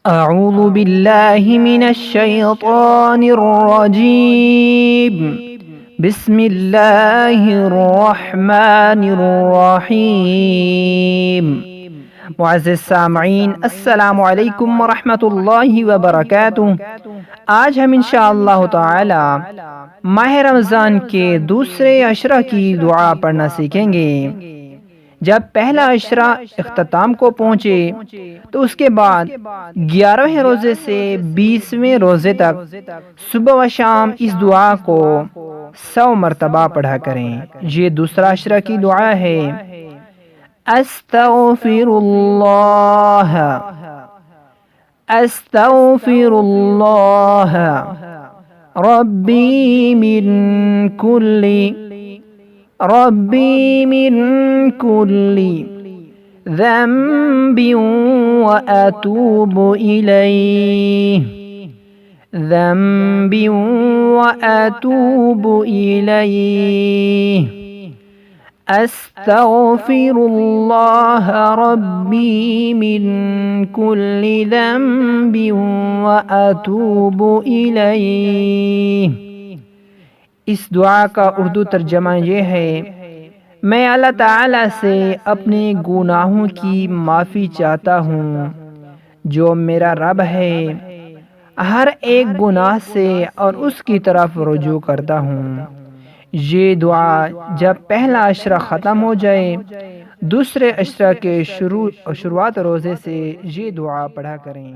اعوذ باللہ من الشیطان الرجیم بسم اللہ الرحمن الرحیم۔ معزز سامعین، السلام علیکم ورحمۃ اللہ وبرکاتہ۔ آج ہم انشاءاللہ تعالی ماہ رمضان کے دوسرے عشرہ کی دعا پڑھنا سیکھیں گے۔ جب پہلا عشرہ اختتام کو پہنچے تو اس کے بعد 11ویں روزے سے 20ویں روزے تک صبح و شام اس دعا کو 100 مرتبہ پڑھا کریں۔ یہ دوسرا عشرہ کی دعا ہے۔ استغفر اللہ، استغفر اللہ ربی من کل ذنب وأتوب إليه، ذنب وأتوب إليه، أستغفر الله ربي من كل ذنب وأتوب إليه۔ اس دعا کا اردو ترجمہ یہ ہے: میں اللہ تعالیٰ سے اپنے گناہوں کی معافی چاہتا ہوں جو میرا رب ہے، ہر ایک گناہ سے اور اس کی طرف رجوع کرتا ہوں۔ یہ دعا جب پہلا عشرہ ختم ہو جائے، دوسرے عشرہ کے شروعات روزے سے یہ دعا پڑھا کریں۔